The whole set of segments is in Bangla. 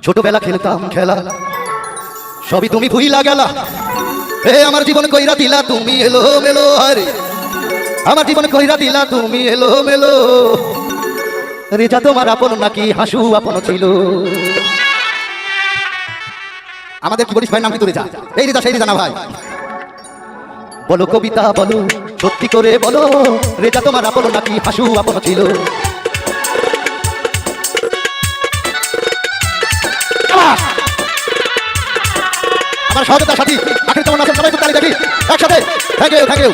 ছোটবেলা খেলতাম খেলা সবই তুমি ভুইলা গেলা। হে আমার জীবন কইরা দিলা তুমি এলো মেলো, আরে আমার জীবন কইরা দিলা তুমি এলো মেলো। রেজা তোমার আপন নাকি হাসু আপন ছিল? আমাদের কি বলিস ভাই, নাম কি তোর রেজা? এই রেজা সেই রেজা না ভাই। বলো কবিতা বলো, সত্যি করে বলো, রেজা তোমার আপন নাকি হাসু আপন ছিল? আমার সহযোগিতা সাথী আখের কেমন আছেন সবাই, খুব তালি দেখি একসাথে। Thank you thank you.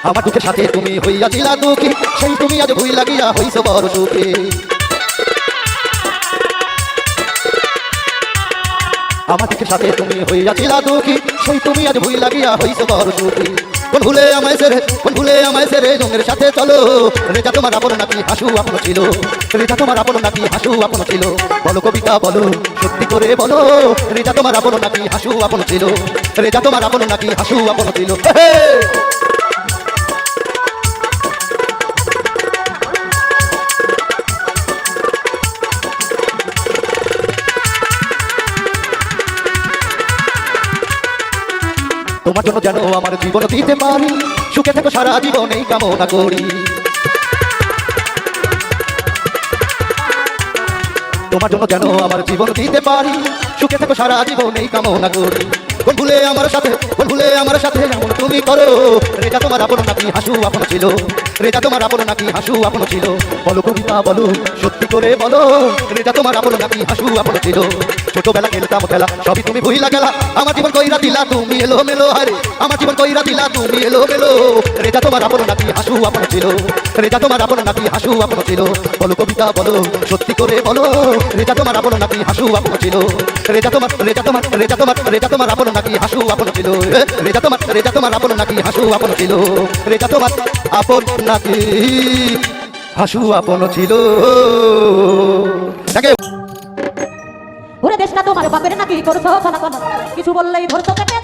আমার দুঃখের সাথে তুমি হইয়াছিলা দুঃখী, সেই তুমি আজ ভুই লাগিয়া হইছ বড় সুখী। আমার দুঃখের সাথে তুমি হইয়াছিলা দুঃখী, সেই তুমি আজ ভুই লাগিয়া হইছ বড় সুখী। কোন ভুলে আমায় সেরে, কোন ভুলে আমায় সেরে রঙের সাথে চলো। রেজা তোমার আপন নাকি হাসু আপন ছিল? রেজা তোমার আপন নাকি হাসু আপন ছিল? বলো কবিতা বলো, সত্যি করে বলো, রেজা তোমার আপন নাকি হাসু আপন ছিল? রেজা তোমার আপন নাকি হাসু আপন ছিল? তোমার জন্য যেন আমার জীবন দিতে পারি, সুখে থেকো সারা জীবন এই কামনা করি। তোমার জন্য যেন আমার জীবন দিতে পারি, সুখে থেকো সারা জীবন এই কামনা করি। কোন ভুলে আমার সাথে, কোন ভুলে আমার সাথে এমন তুমি করো। রেজা তোমার আপন নাকি হাসু আপন ছিল? রেজা তোমার আপন নাকি হাসু আপন ছিল? বলো কবিতা বলো, সত্যি করে বলো, রেজা তোমার আপন নাকি হাসু আপন ছিল? ছোটবেলা খেলতাম খেলা সবই তুমি ভুইলা গেলা। আমার জীবন কইরা দিলা তুমি এলো মেলো, আরে আমার জীবন কইরা দিলা তুমি এলো মেলো। রেজা তোমার আপন নাকি হাসু আপন ছিল? রেজা তোমার আপন নাকি হাসু আপন ছিল? বলো কবিতা বলো, সত্যি করে বলো, রেজা তোমার আপন নাকি হাসু আপন ছিল? রেজা তোমার রেজা তোমার রেজা তোমার রেজা তোমার আপন নাকি হাসু আপন ছিল? রেজা তোমার আপন নাকি হাসু আপন ছিল? রেজা তোমার আপন নাকি হাসু আপন ছিল? ওরে দেশ না তোমার বাপের নাকি করছো খানা খানা, কিছু বললেই ধরছো কেটে